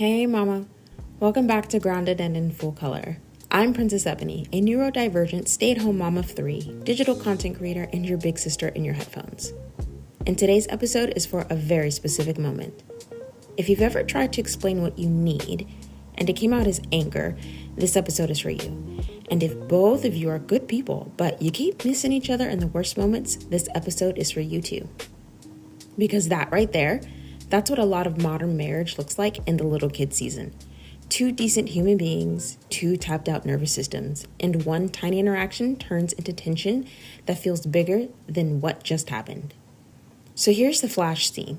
Hey mama, welcome back to Grounded and in Full Color. I'm Princess Ebony, a neurodivergent stay-at-home mom of 3, digital content creator, and your big sister in your headphones. And today's episode is for a very specific moment. If you've ever tried to explain what you need, and it came out as anger, this episode is for you. And if both of you are good people, but you keep missing each other in the worst moments, this episode is for you too. Because that right there, that's what a lot of modern marriage looks like in the little kid season. 2 decent human beings, 2 tapped out nervous systems, and one tiny interaction turns into tension that feels bigger than what just happened. So here's the flash scene.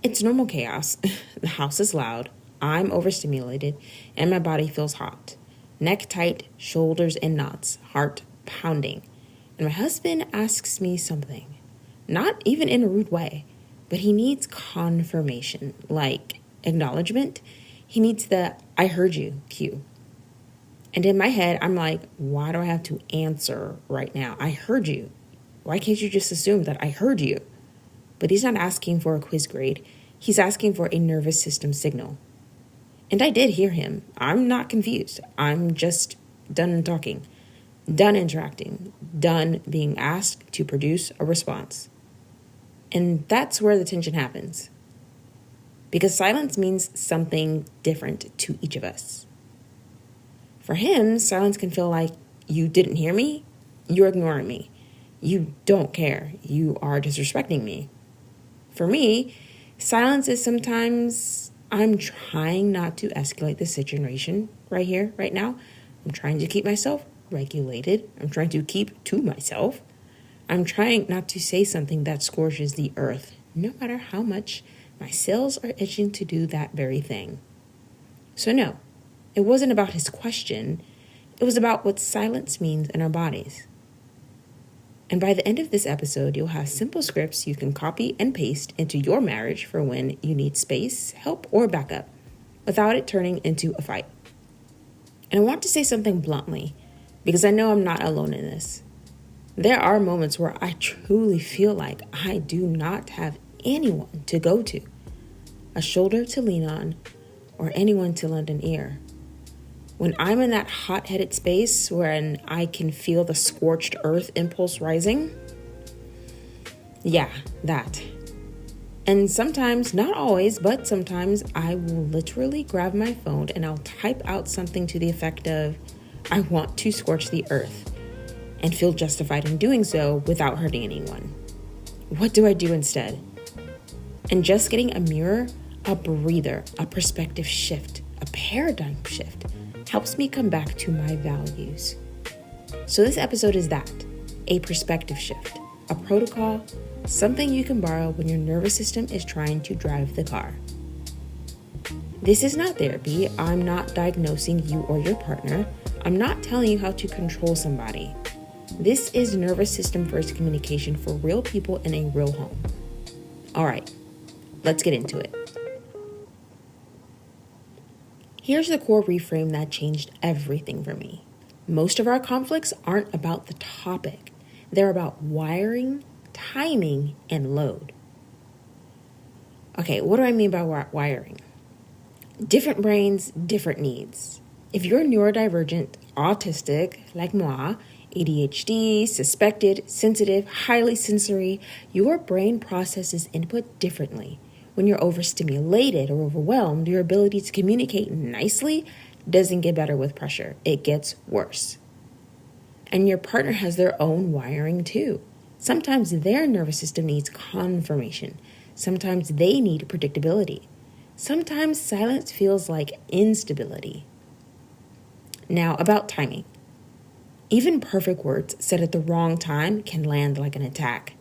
It's normal chaos. The house is loud, I'm overstimulated, and my body feels hot. Neck tight, shoulders in knots, heart pounding. And my husband asks me something. Not even in a rude way. But he needs confirmation, like acknowledgement. He needs the I heard you cue. And in my head, I'm like, why do I have to answer right now? I heard you. Why can't you just assume that I heard you? But he's not asking for a quiz grade. He's asking for a nervous system signal. And I did hear him. I'm not confused. I'm just done talking, done interacting, done being asked to produce a response. And that's where the tension happens. Because silence means something different to each of us. For him, silence can feel like, you didn't hear me, you're ignoring me, you don't care, you are disrespecting me. For me, silence is sometimes, I'm trying not to escalate the situation right here, right now. I'm trying to keep myself regulated. I'm trying to keep to myself. I'm trying not to say something that scorches the earth, no matter how much my cells are itching to do that very thing. So no, it wasn't about his question. It was about what silence means in our bodies. And by the end of this episode, you'll have simple scripts you can copy and paste into your marriage for when you need space, help, or backup, without it turning into a fight. And I want to say something bluntly, because I know I'm not alone in this. There are moments where I truly feel like I do not have anyone to go to, a shoulder to lean on, or anyone to lend an ear. When I'm in that hot-headed space where I can feel the scorched earth impulse rising, yeah, that. And sometimes, not always, but sometimes I will literally grab my phone and I'll type out something to the effect of, I want to scorch the earth. And feel justified in doing so without hurting anyone. What do I do instead? And just getting a mirror, a breather, a perspective shift, a paradigm shift helps me come back to my values. So this episode is that, a perspective shift, a protocol, something you can borrow when your nervous system is trying to drive the car. This is not therapy. I'm not diagnosing you or your partner. I'm not telling you how to control somebody. This is nervous system first communication for real people in a real home. All right, let's get into it. Here's the core reframe that changed everything for me. Most of our conflicts aren't about the topic. They're about wiring, timing, and load. Okay, what do I mean by wiring? Different brains, different needs. If you're neurodivergent, autistic, like moi, ADHD, suspected, sensitive, highly sensory, your brain processes input differently. When you're overstimulated or overwhelmed, your ability to communicate nicely doesn't get better with pressure. It gets worse. And your partner has their own wiring too. Sometimes their nervous system needs confirmation. Sometimes they need predictability. Sometimes silence feels like instability. Now, about timing. Even perfect words said at the wrong time can land like an attack.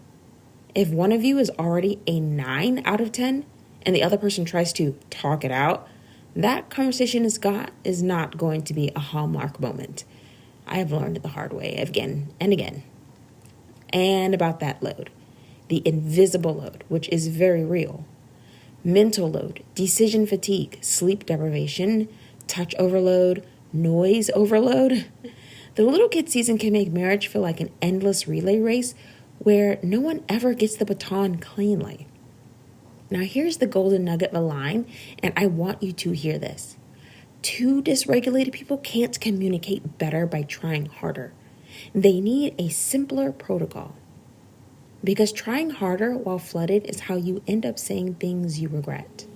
If one of you is already a 9 out of 10 and the other person tries to talk it out, that conversation is not going to be a hallmark moment. I have learned it the hard way again and again. And about that load, the invisible load, which is very real. Mental load, decision fatigue, sleep deprivation, touch overload, noise overload. The little kid season can make marriage feel like an endless relay race where no one ever gets the baton cleanly. Now here's the golden nugget of a line, and I want you to hear this. Two dysregulated people can't communicate better by trying harder. They need a simpler protocol. Because trying harder while flooded is how you end up saying things you regret.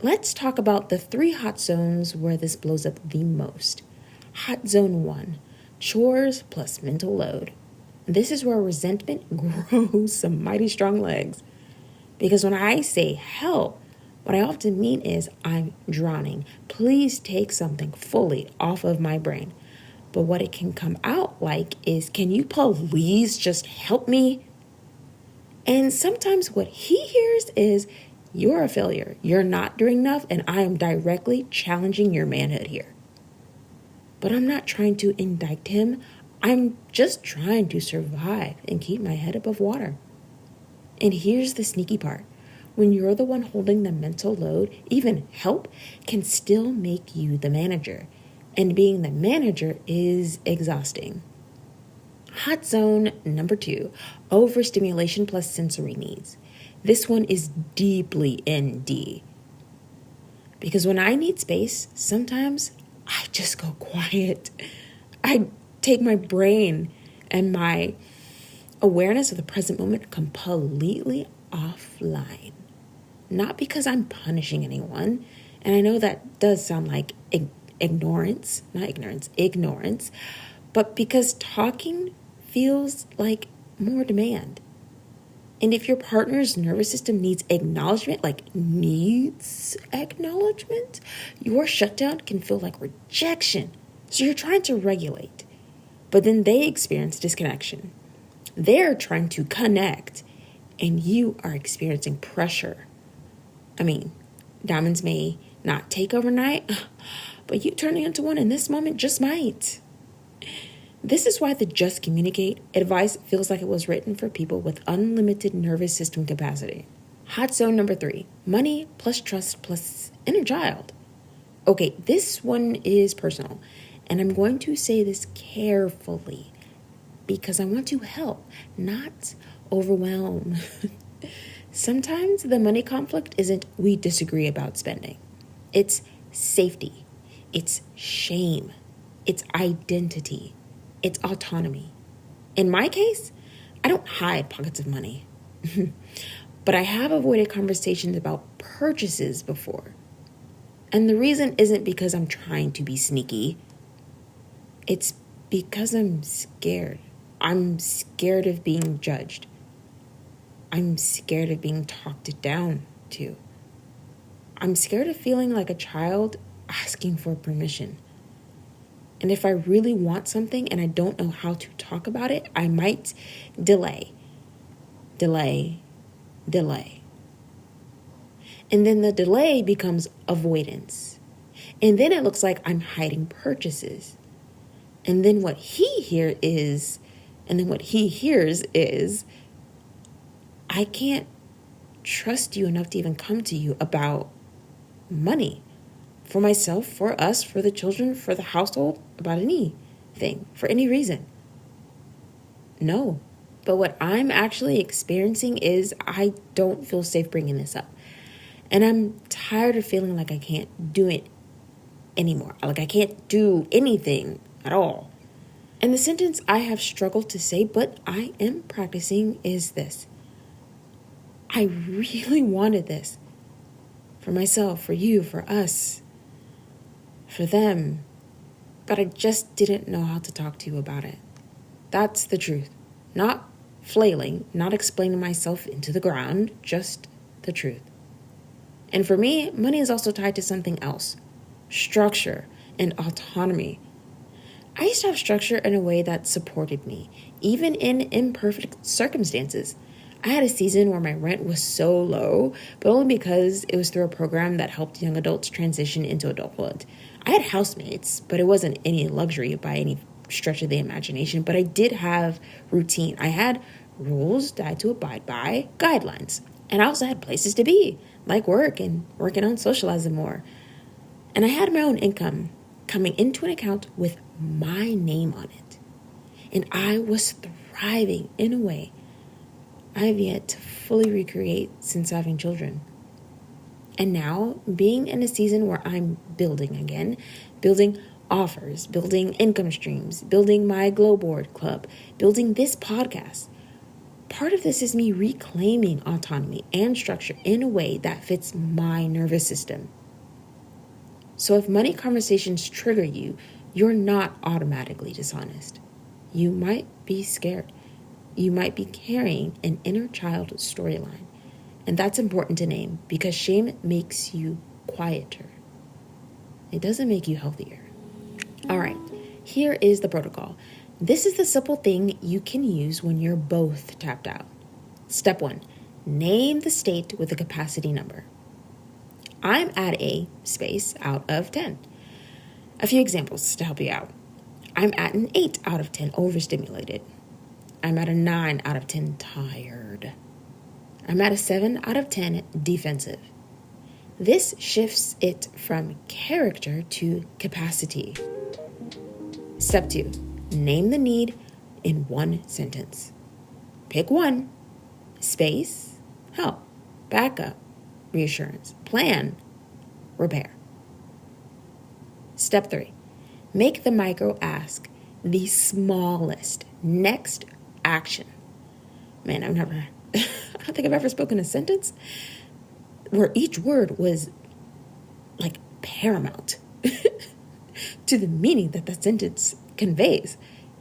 Let's talk about the 3 hot zones where this blows up the most. Hot zone 1, chores plus mental load. This is where resentment grows some mighty strong legs. Because when I say help, what I often mean is I'm drowning. Please take something fully off of my brain. But what it can come out like is, can you please just help me? And sometimes what he hears is, you're a failure. You're not doing enough, and I am directly challenging your manhood here. But I'm not trying to indict him. I'm just trying to survive and keep my head above water. And here's the sneaky part. When you're the one holding the mental load, even help can still make you the manager. And being the manager is exhausting. Hot zone number 2, overstimulation plus sensory needs. This one is deeply ND. Because when I need space, sometimes I just go quiet. I take my brain and my awareness of the present moment completely offline. Not because I'm punishing anyone. And I know that does sound like ignorance, but because talking feels like more demand. And if your partner's nervous system needs acknowledgement, your shutdown can feel like rejection. So you're trying to regulate, but then they experience disconnection. They're trying to connect, and you are experiencing pressure. Diamonds may not take overnight, but you turning into one in this moment just might. This is why the just communicate advice feels like it was written for people with unlimited nervous system capacity. Hot zone number 3, money plus trust plus inner child. Okay, this one is personal, and I'm going to say this carefully because I want to help, not overwhelm. Sometimes the money conflict isn't we disagree about spending. It's safety. It's shame. It's identity. It's autonomy. In my case, I don't hide pockets of money. But I have avoided conversations about purchases before. And the reason isn't because I'm trying to be sneaky. It's because I'm scared. I'm scared of being judged. I'm scared of being talked down to. I'm scared of feeling like a child asking for permission. And if I really want something and I don't know how to talk about it, I might delay. And then the delay becomes avoidance. And then it looks like I'm hiding purchases. And then what he hears is, I can't trust you enough to even come to you about money. For myself, for us, for the children, for the household, about anything, for any reason. No. But what I'm actually experiencing is I don't feel safe bringing this up. And I'm tired of feeling like I can't do it anymore. Like I can't do anything at all. And the sentence I have struggled to say, but I am practicing, is this. I really wanted this. For myself, for you, for us, for them. But I just didn't know how to talk to you about it. That's the truth. Not flailing, not explaining myself into the ground, just the truth. And for me, money is also tied to something else. Structure and autonomy. I used to have structure in a way that supported me, even in imperfect circumstances. I had a season where my rent was so low, but only because it was through a program that helped young adults transition into adulthood. I had housemates, but it wasn't any luxury by any stretch of the imagination, but I did have routine. I had rules that I had to abide by, guidelines, and I also had places to be, like work and working on socializing more. And I had my own income coming into an account with my name on it. And I was thriving in a way I have yet to fully recreate since having children. And now, being in a season where I'm building again, building offers, building income streams, building my Glow Board Club, building this podcast, part of this is me reclaiming autonomy and structure in a way that fits my nervous system. So if money conversations trigger you, you're not automatically dishonest. You might be scared. You might be carrying an inner child storyline. And that's important to name because shame makes you quieter. It doesn't make you healthier. All right, here is the protocol. This is the simple thing you can use when you're both tapped out. Step 1, name the state with a capacity number. I'm at a space out of 10. A few examples to help you out. I'm at an 8 out of 10 overstimulated. I'm at a 9 out of 10 tired. I'm at a 7 out of 10 defensive. This shifts it from character to capacity. Step 2, name the need in one sentence. Pick one. Space, help, backup, reassurance, plan, repair. Step 3, make the micro ask the smallest next action. Man, I don't think I've ever spoken a sentence where each word was like paramount to the meaning that that sentence conveys.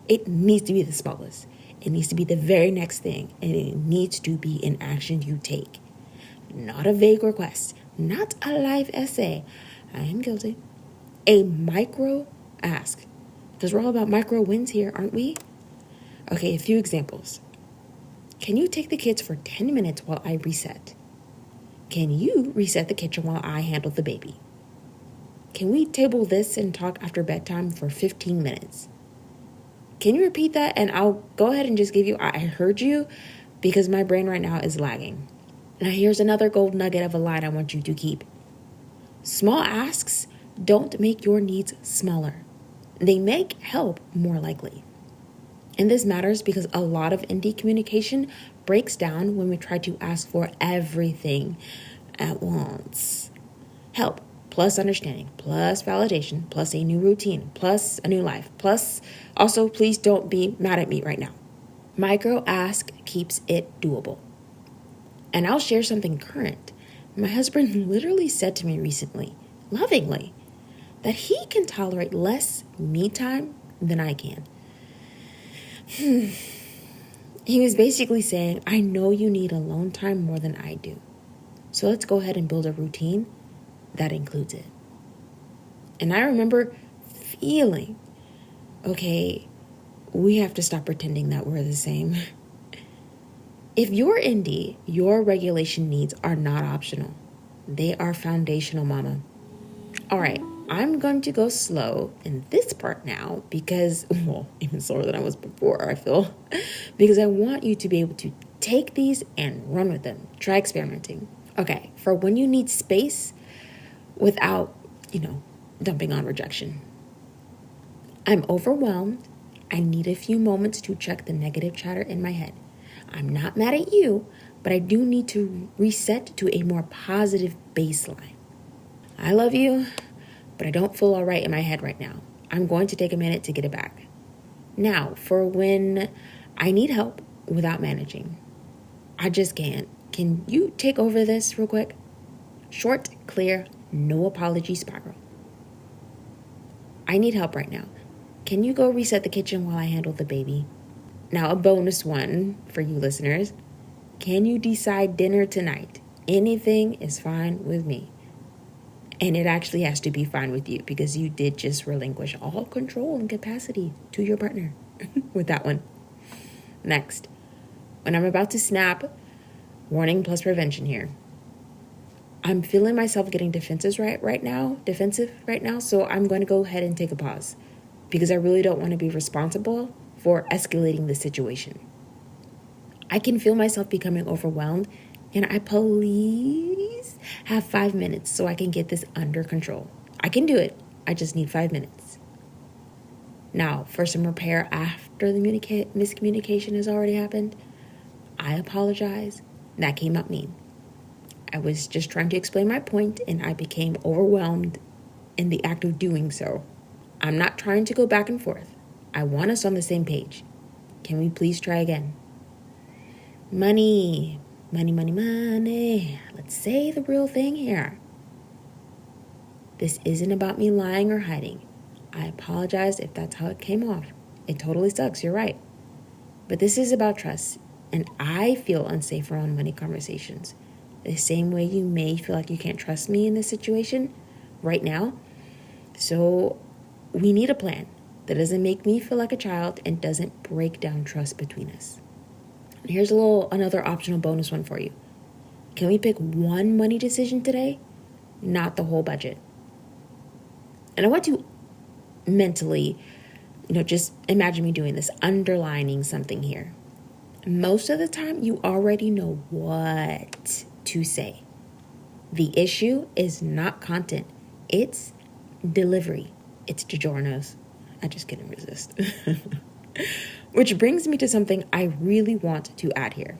It needs to be the smallest. It needs to be the very next thing, and it needs to be an action you take. Not a vague request, not a live essay. I am guilty. A micro ask. Because we're all about micro wins here, aren't we? Okay, a few examples. Can you take the kids for 10 minutes while I reset? Can you reset the kitchen while I handle the baby? Can we table this and talk after bedtime for 15 minutes? Can you repeat that? And I'll go ahead and just give you, I heard you, because my brain right now is lagging. Now here's another gold nugget of a line I want you to keep. Small asks don't make your needs smaller. They make help more likely. And this matters because a lot of indie communication breaks down when we try to ask for everything at once. Help, plus understanding, plus validation, plus a new routine, plus a new life, plus also please don't be mad at me right now. Micro ask keeps it doable. And I'll share something current. My husband literally said to me recently, lovingly, that he can tolerate less me time than I can. He was basically saying, I know you need alone time more than I do. So let's go ahead and build a routine that includes it. And I remember feeling, okay, we have to stop pretending that we're the same. If you're indie, your regulation needs are not optional. They are foundational, mama. All right, I'm going to go slow in this part now because, well, even slower than I was before, I feel, because I want you to be able to take these and run with them. Try experimenting. Okay, for when you need space without, dumping on rejection. I'm overwhelmed. I need a few moments to check the negative chatter in my head. I'm not mad at you, but I do need to reset to a more positive baseline. I love you, but I don't feel all right in my head right now. I'm going to take a minute to get it back. Now, for when I need help without managing. I just can't. Can you take over this real quick? Short, clear, no apology spiral. I need help right now. Can you go reset the kitchen while I handle the baby? Now, a bonus one for you listeners. Can you decide dinner tonight? Anything is fine with me. And it actually has to be fine with you because you did just relinquish all control and capacity to your partner with that one. Next, when I'm about to snap, warning plus prevention here. I'm feeling myself getting defensive right now, so I'm going to go ahead and take a pause because I really don't want to be responsible for escalating the situation. I can feel myself becoming overwhelmed, and I please have 5 minutes so I can get this under control. I can do it. I just need 5 minutes. Now, for some repair after the miscommunication has already happened, I apologize. That came out mean. I was just trying to explain my point and I became overwhelmed in the act of doing so. I'm not trying to go back and forth. I want us on the same page. Can we please try again? Money. Money, money, money. Let's say the real thing here. This isn't about me lying or hiding. I apologize if that's how it came off. It totally sucks, you're right. But this is about trust, and I feel unsafe around money conversations. The same way you may feel like you can't trust me in this situation right now. So we need a plan that doesn't make me feel like a child and doesn't break down trust between us. Here's another optional bonus one for you. Can we pick one money decision today? Not the whole budget. And I want to mentally, just imagine me doing this, underlining something here. Most of the time, you already know what to say. The issue is not content. It's delivery. It's DiGiorno's. I just couldn't resist. Which brings me to something I really want to add here.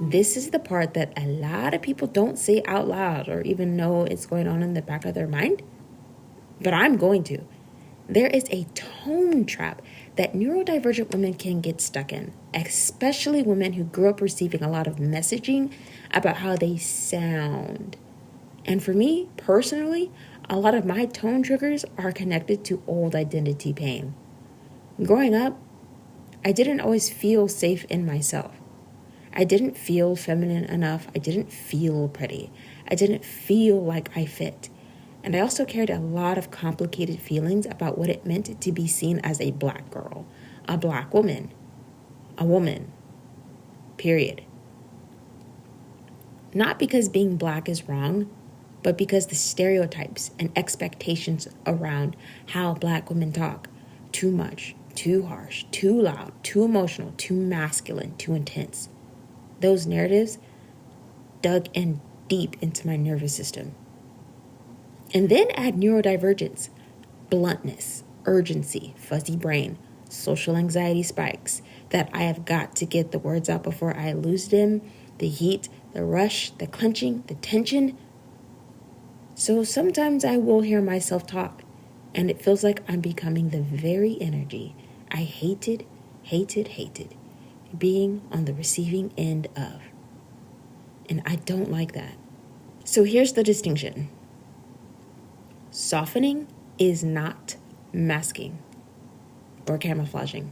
This is the part that a lot of people don't say out loud or even know it's going on in the back of their mind. But I'm going to. There is a tone trap that neurodivergent women can get stuck in, especially women who grew up receiving a lot of messaging about how they sound. And for me, personally, a lot of my tone triggers are connected to old identity pain. Growing up, I didn't always feel safe in myself. I didn't feel feminine enough. I didn't feel pretty. I didn't feel like I fit. And I also carried a lot of complicated feelings about what it meant to be seen as a Black girl, a Black woman, a woman, period. Not because being Black is wrong, but because the stereotypes and expectations around how Black women talk, too much, too harsh, too loud, too emotional, too masculine, too intense. Those narratives dug in deep into my nervous system. And then add neurodivergence, bluntness, urgency, fuzzy brain, social anxiety spikes that I have got to get the words out before I lose them, the heat, the rush, the clenching, the tension. So sometimes I will hear myself talk, and it feels like I'm becoming the very energy I hated being on the receiving end of. And I don't like that. So here's the distinction. Softening is not masking or camouflaging.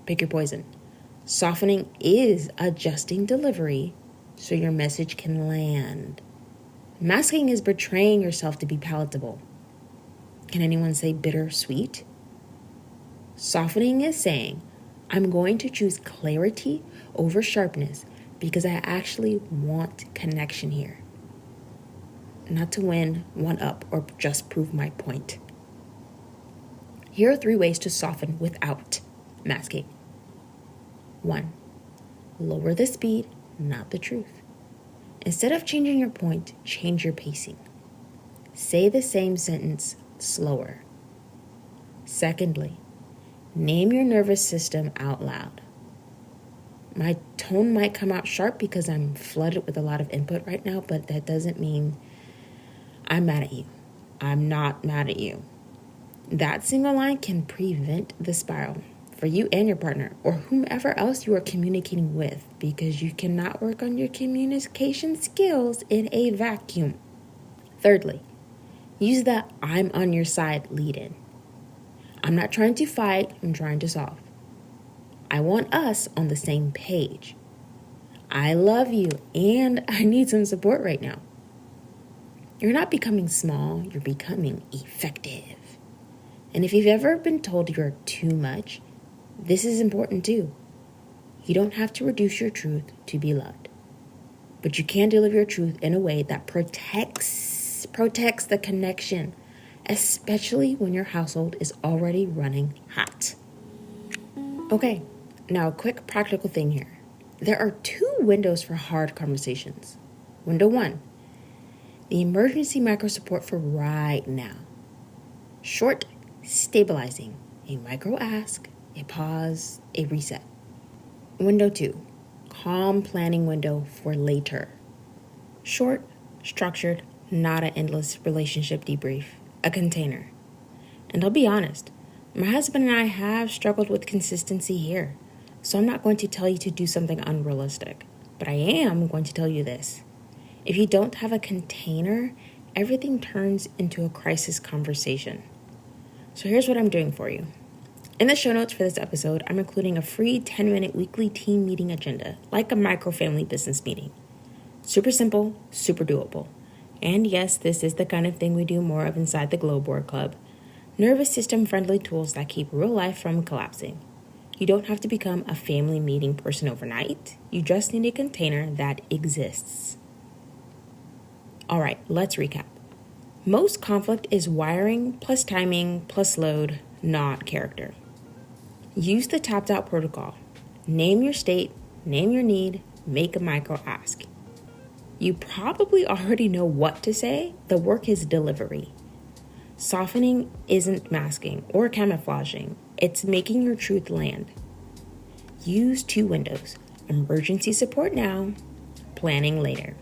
Pick your poison. Softening is adjusting delivery so your message can land. Masking is betraying yourself to be palatable. Can anyone say bittersweet? Softening is saying, I'm going to choose clarity over sharpness because I actually want connection here. Not to win, one up, or just prove my point. Here are 3 ways to soften without masking. 1, lower the speed, not the truth. Instead of changing your point, change your pacing. Say the same sentence slower. Secondly, name your nervous system out loud. My tone might come out sharp because I'm flooded with a lot of input right now, but that doesn't mean I'm mad at you. I'm not mad at you. That single line can prevent the spiral for you and your partner or whomever else you are communicating with, because you cannot work on your communication skills in a vacuum. Thirdly, use the I'm on your side lead in. I'm not trying to fight, I'm trying to solve. I want us on the same page. I love you and I need some support right now. You're not becoming small, you're becoming effective. And if you've ever been told you're too much, this is important too. You don't have to reduce your truth to be loved. But you can deliver your truth in a way that protects the connection, especially when your household is already running hot. Okay, now a quick practical thing here. There are 2 windows for hard conversations. Window 1, the emergency micro support for right now. Short, stabilizing, a micro ask, a pause, a reset. Window 2, calm planning window for later. Short, structured, not an endless relationship debrief. A container. And I'll be honest, my husband and I have struggled with consistency here. So I'm not going to tell you to do something unrealistic. But I am going to tell you this. If you don't have a container, everything turns into a crisis conversation. So here's what I'm doing for you. In the show notes for this episode, I'm including a free 10-minute weekly team meeting agenda, like a micro-family business meeting. Super simple, super doable. And yes, this is the kind of thing we do more of inside the Glow Board Club. Nervous system-friendly tools that keep real life from collapsing. You don't have to become a family meeting person overnight. You just need a container that exists. All right, let's recap. Most conflict is wiring plus timing plus load, not character. Use the tapped-out protocol. Name your state, name your need, make a micro ask. You probably already know what to say. The work is delivery. Softening isn't masking or camouflaging. It's making your truth land. Use 2 windows. Emergency support now, planning later.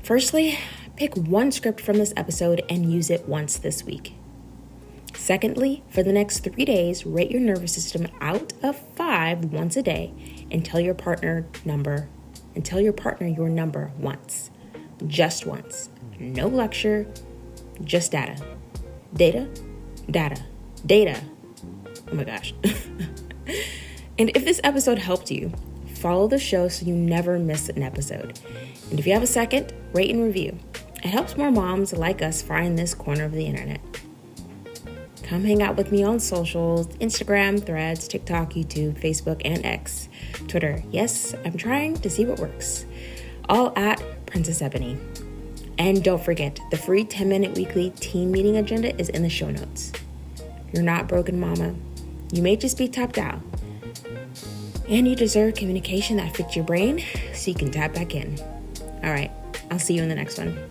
Firstly, pick one script from this episode and use it once this week. Secondly, for the next 3 days, rate your nervous system out of 5 once a day and tell your partner your number once. Just once. No lecture, just data. Data. Oh my gosh. And if this episode helped you, follow the show so you never miss an episode. And if you have a second, rate and review. It helps more moms like us find this corner of the internet. Come hang out with me on socials, Instagram, Threads, TikTok, YouTube, Facebook, and X. Twitter, yes, I'm trying to see what works. All at Princess Ebony. And don't forget, the free 10-minute weekly team meeting agenda is in the show notes. You're not broken, mama. You may just be tapped out. And you deserve communication that fits your brain so you can tap back in. All right, I'll see you in the next one.